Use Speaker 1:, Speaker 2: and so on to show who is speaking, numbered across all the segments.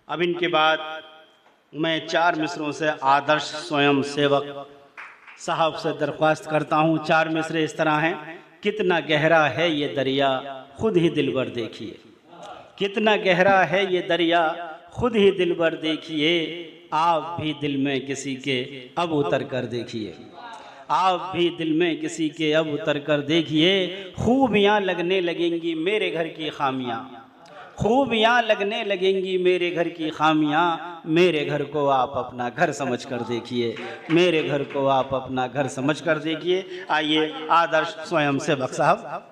Speaker 1: अब इनके बाद मैं 4 मिसरों से आदर्श स्वयं सेवक साहब से दरख्वास्त करता हूँ। 4 मिसरे इस तरह हैं। कितना गहरा है ये दरिया, खुद ही दिलबर देखिए। कितना गहरा है ये दरिया, खुद ही दिलबर देखिए। आप भी दिल में किसी के अब उतर कर देखिए। आप भी दिल में किसी के अब उतर कर देखिए। खूबियाँ लगने लगेंगी मेरे घर की खामियाँ, खूबियाँ लगने लगेंगी मेरे घर की खामियाँ। मेरे घर को आप अपना घर समझ कर देखिए। मेरे घर को आप अपना घर समझ कर देखिए। आइए आदर्श स्वयं सेवक साहब।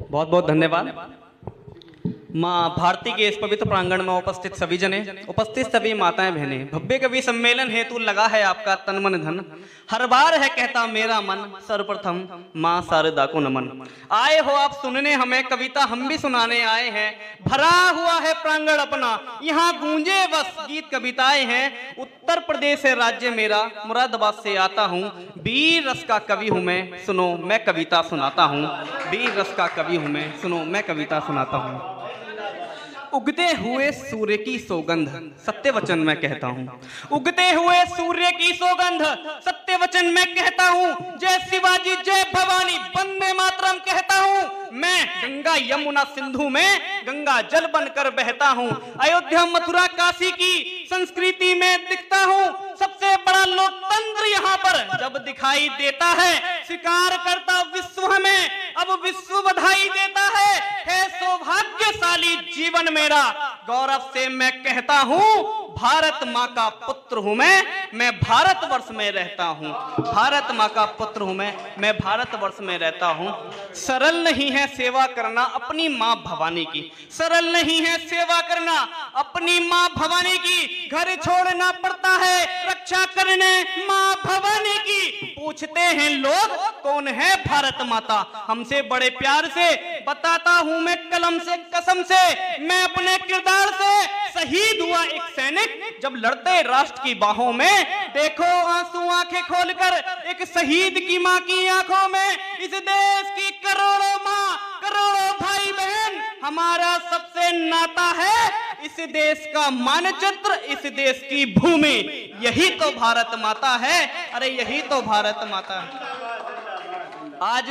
Speaker 2: बहुत बहुत धन्यवाद। माँ भारती के इस पवित्र प्रांगण में उपस्थित सभी जने, उपस्थित सभी माताएं बहनें, भव्य कवि सम्मेलन हेतु लगा है आपका तन मन धन। हर बार है कहता मेरा मन, सर्वप्रथम माँ शारदा को नमन। आए हो आप सुनने हमें कविता, हम भी सुनाने आए हैं। भरा हुआ है प्रांगण अपना, यहाँ गूंजे बस गीत कविताएं हैं। उत्तर प्रदेश है राज्य मेरा, मुरादाबाद से आता हूँ। वीर रस का कवि हूँ मैं, सुनो मैं कविता सुनाता हूँ। वीर रस का कवि हूँ मैं, सुनो मैं कविता सुनाता हूँ। उगते हुए सूर्य की सौगंध सत्य वचन मैं कहता हूँ। उगते हुए सूर्य की सौगंध सत्य वचन मैं कहता हूँ। जय शिवाजी जय भवानी वंदे मातरम कहता हूँ। मैं गंगा यमुना सिंधु में गंगा जल बनकर बहता हूँ। अयोध्या मथुरा काशी की संस्कृति में दिखता हूँ। सबसे बड़ा लोकतंत्र यहाँ पर जब दिखाई देता है, स्वीकार करता विश्व में अब विश्व बधाई देता है सौभाग्यशाली जीवन मेरा। गौरव से मैं कहता हूँ भारत माँ का पुत्र हूँ मैं भारतवर्ष में रहता हूँ। भारत माँ का पुत्र हूँ मैं भारतवर्ष में रहता हूँ। सरल नहीं है सेवा करना अपनी माँ भवानी की, सरल नहीं है सेवा करना अपनी माँ भवानी की। घर छोड़ना पड़ता है रक्षा करने माँ भवानी की। पूछते हैं लोग कौन है भारत माता, हमसे बड़े प्यार से बताता हूँ मैं कलम से कसम से। मैं अपने किरदार से शहीद हुआ एक सैनिक जब लड़ते राष्ट्र की बाहों में। देखो आंसू आंखें खोलकर एक शहीद की माँ की आंखों में। इस देश की करोड़ों माँ करोड़ों भाई बहन हमारा सबसे नाता है। इस देश का मानचित्र इस देश की भूमि, यही तो भारत माता है। अरे यही तो भारत माता है। आज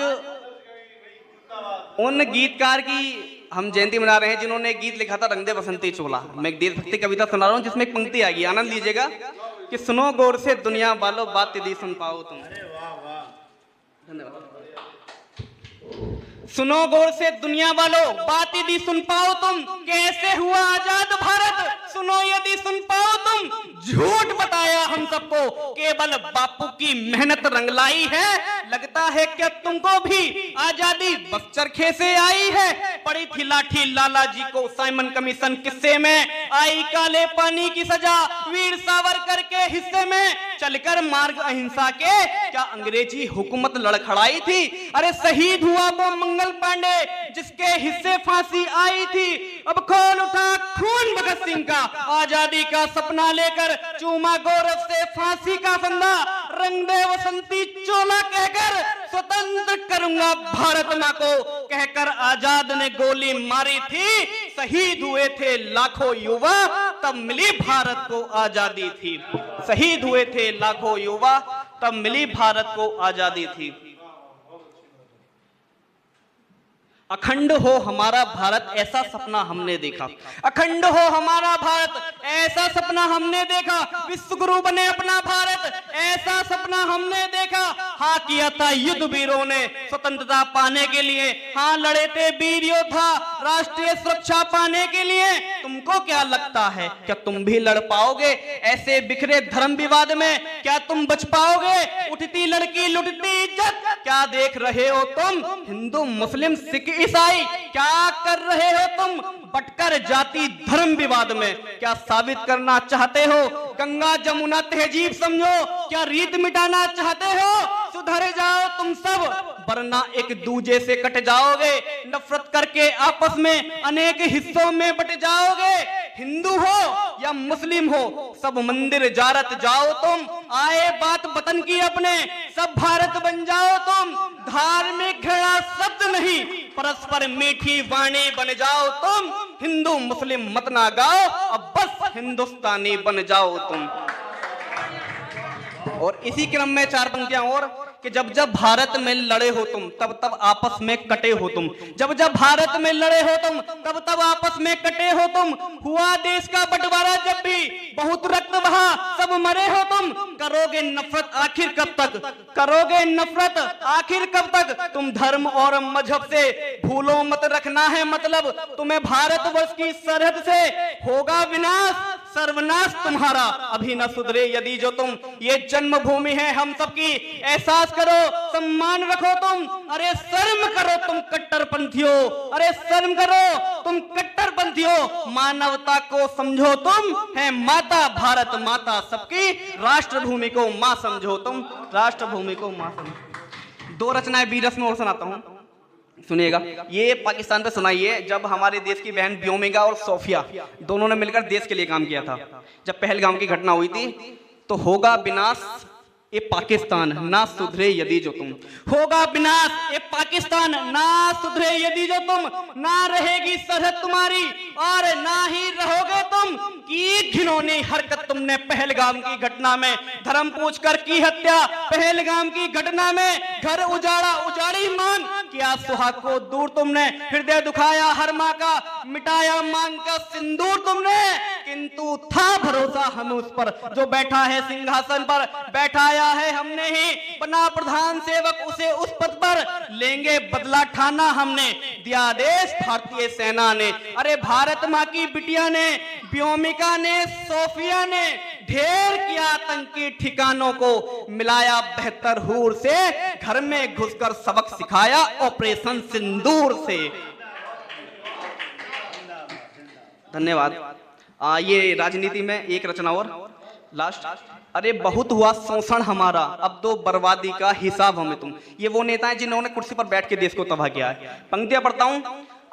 Speaker 2: उन गीतकार की हम जयंती मना रहे हैं जिन्होंने गीत लिखा था रंग दे बसंती चोला। मैं एक देशभक्ति कविता सुना रहा हूँ जिसमें एक पंक्ति आएगी, आनंद लीजिएगा कि सुनो गौर से दुनिया वालों बात यदि सुन पाओ तुम। धन्यवाद। सुनो गौर से दुनिया वालों बात यदि सुन पाओ तुम, कैसे हुआ आजाद भारत सुनो यदि सुन पाओ तुम। झूठ बताया हम सबको केवल बापू की मेहनत रंग लाई है। लगता है क्या तुमको भी आजादी बस चरखे से आई है। पड़ी थी लाठी लाला जी को साइमन कमीशन किस्से में, आई काले पानी की सजा वीर सावरकर के हिस्से में। चलकर मार्ग अहिंसा के क्या अंग्रेजी हुकूमत लड़खड़ाई थी। अरे शहीद हुआ वो मंगल पांडे जिसके हिस्से फांसी आई थी। अब खोल उठा खून भगत सिंह का आजादी का सपना लेकर, चूमा गौरव से फांसी का फंदा, रंग दे बसंती चोला कहकर स्वतंत्र करूंगा भारत माँ को कहकर आजाद ने गोली मारी थी। शहीद हुए थे लाखों युवा तब मिली भारत को आजादी थी। शहीद हुए थे लाखों युवा तब मिली भारत को आजादी थी। अखंड हो हमारा भारत ऐसा सपना हमने देखा। अखंड हो हमारा भारत ऐसा सपना हमने देखा। विश्व गुरु बने अपना भारत ऐसा सपना हमने देखा। हाँ किया था युद्ध वीरों ने स्वतंत्रता पाने के लिए। हाँ लड़े थे वीर योद्धा राष्ट्रीय सुरक्षा पाने के लिए। तुमको क्या लगता है क्या तुम भी लड़ पाओगे ऐसे बिखरे धर्म विवाद में? क्या तुम बच पाओगे? उठती लड़की लुटती इज्जत क्या देख रहे हो तुम? हिंदू मुस्लिम सिख ईसाई क्या कर रहे हो तुम? बटकर जाति धर्म विवाद में क्या साबित करना चाहते हो? गंगा जमुना तहजीब समझो क्या रीत मिटाना चाहते हो? सुधर जाओ तुम सब वरना एक दूजे से कट जाओगे। नफरत करके आपस में अनेक हिस्सों में बट जाओगे। हिंदू हो या मुस्लिम हो सब मंदिर जारत जाओ तुम। आए बात वतन की अपने सब भारत बन जाओ तुम। धार्मिक घृणा शब्द नहीं परस्पर मीठी वाणी बन जाओ तुम, हिंदू मुस्लिम मत ना गाओ, अब बस हिंदुस्तानी बन जाओ तुम। और इसी क्रम में चार पंक्तियां और कि जब जब भारत में लड़े हो तुम, तब तब आपस में कटे हो तुम। जब जब भारत में लड़े हो तुम, तब तब आपस में कटे हो तुम। हुआ देश का बंटवारा जब भी, बहुत रक्त बहा, सब मरे हो तुम। करोगे नफरत आखिर कब तक, करोगे नफरत आखिर कब तक। तुम धर्म और मजहब से भूलो मत, रखना है मतलब तुम्हें भारतवर्ष की सरहद से। होगा विनाश सर्वनाश तुम्हारा, अभी न सुधरे यदि जो तुम। ये जन्मभूमि है हम सबकी, एहसास करो, सम्मान रखो तुम। अरे शर्म करो तुम कट्टरपंथियों, अरे शर्म करो तुम कट्टरपंथियों। मानवता को समझो तुम, है माता भारत माता सबकी। राष्ट्रभूमि को मां समझो तुम, राष्ट्रभूमि को मां समझो। दो रचनाएं बीरस में और सुनाता हूं, सुनिएगा। ये पाकिस्तान पे सुनाइए, जब हमारे देश की बहन व्योमिका और सोफिया दोनों ने मिलकर देश के लिए काम किया था। जब पहलगाम की घटना हुई थी तो होगा विनाश ये पाकिस्तान ना सुधरे यदि जो तुम। होगा विनाश ये पाकिस्तान ना सुधरे यदि जो तुम। ना रहेगी सरहद तुम्हारी और ना ही रहोगे तुम। की घिनौनी हरकत तुमने पहलगाम की घटना में, धर्म पूछकर की हत्या पहलगाम की घटना में। घर उजाड़ा उजाड़ी मान, किया सुहाग को दूर तुमने। हृदय दुखाया हर मां का, मिटाया मांग का सिंदूर तुमने। किंतु था भरोसा हमें उस पर जो बैठा है सिंहासन पर। बैठाया है हमने ही, बना प्रधान सेवक उसे उस पद पर। लेंगे बदला ठाना हमने, दिया आदेश भारतीय सेना ने। अरे भारत मां की बिटिया ने, व्योमिका ने, सोफिया ने ढेर किया आतंकी ठिकानों को। मिलाया बेहतर हूर से, घर में घुसकर सबक सिखाया ऑपरेशन सिंदूर से। धन्यवाद। ये राजनीति में एक रचना और लास्ट। अरे बहुत हुआ शोषण हमारा, अब दो बर्बादी का हिसाब हमें तुम। ये वो नेता हैं जिन्होंने कुर्सी पर बैठ के देश को तबाह किया है। पंक्तियां पढ़ता हूं,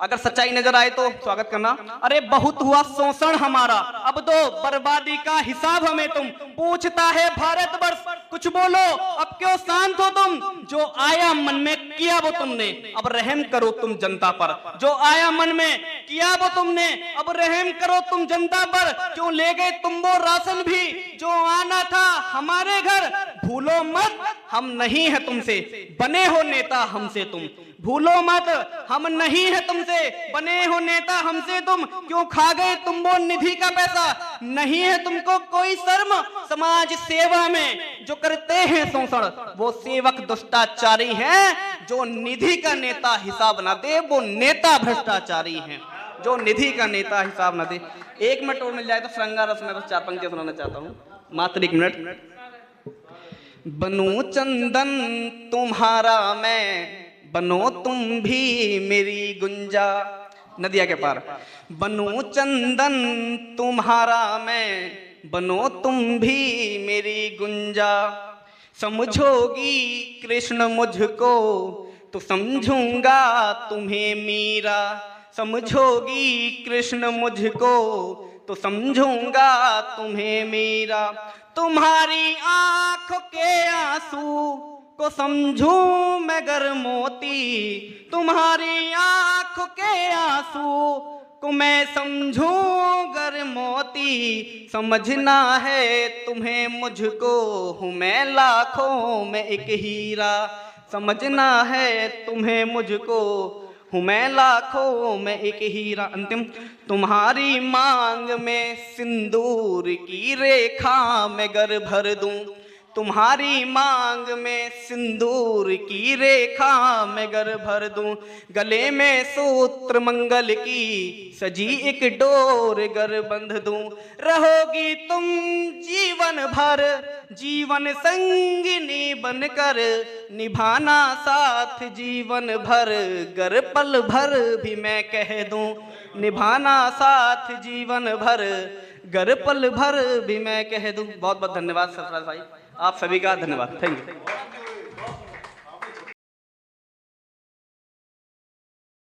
Speaker 2: अगर सच्चाई नजर आए तो स्वागत करना। अरे बहुत हुआ शोषण हमारा, अब दो बर्बादी का हिसाब हमें तुम। पूछता है भारतवर्ष कुछ बोलो, अब क्यों शांत हो तुम। जो आया मन में किया वो तुमने, अब रहम करो तुम जनता पर। जो आया मन में किया वो तुमने, अब रहम करो तुम जनता पर। क्यों ले गए तुम वो राशन भी जो आना था हमारे घर। भूलो मत हम नहीं है तुमसे, बने हो नेता हमसे तुम। भूलो मत हम नहीं है तुमसे, बने हो नेता हमसे तुम। क्यों खा गए तुम वो निधि का पैसा, नहीं है तुमको कोई शर्म। समाज सेवा में जो करते हैं शोषण, वो सेवक दुष्टाचारी हैं। जो निधि का नेता हिसाब ना दे, वो नेता भ्रष्टाचारी हैं। जो निधि का नेता हिसाब ना दे। एक मिनट और मिल जाए तो श्रृंगार रस में बस चार पंक्तियां सुनाना चाहता हूँ, मात्र एक मिनट। बनूं चंदन तुम्हारा मैं, बनो तुम भी मेरी गुंजा। नदिया के पार। बनूं चंदन तुम्हारा मैं, बनो तुम भी मेरी गुंजा। समझोगी कृष्ण मुझको तो समझूंगा तुम्हें मीरा। समझोगी कृष्ण मुझको तो समझूंगा तुम्हें मीरा। तुम्हारी आंखों के आंसू को समझूं मैं गर मोती। तुम्हारी आंखों के आंसू को मैं समझूं गर मोती। समझना है तुम्हें मुझको, हूँ मैं लाखों में एक हीरा। समझना है तुम्हें मुझको, हूँ मैं लाखों में एक हीरा। अंतिम। तुम्हारी मांग में सिंदूर की रेखा मैं गर भर दूं। तुम्हारी मांग में सिंदूर की रेखा मैं गर भर दूं। गले में सूत्र मंगल की सजी एक डोर गर बंध दूं। रहोगी तुम जीवन भर जीवन संगिनी बनकर, निभाना साथ जीवन भर गर पल भर भी मैं कह दूं। निभाना साथ जीवन भर गर पल भर भी मैं कह दूं। बहुत बहुत धन्यवाद सरफराज भाई, आप सभी का धन्यवाद। Thank you.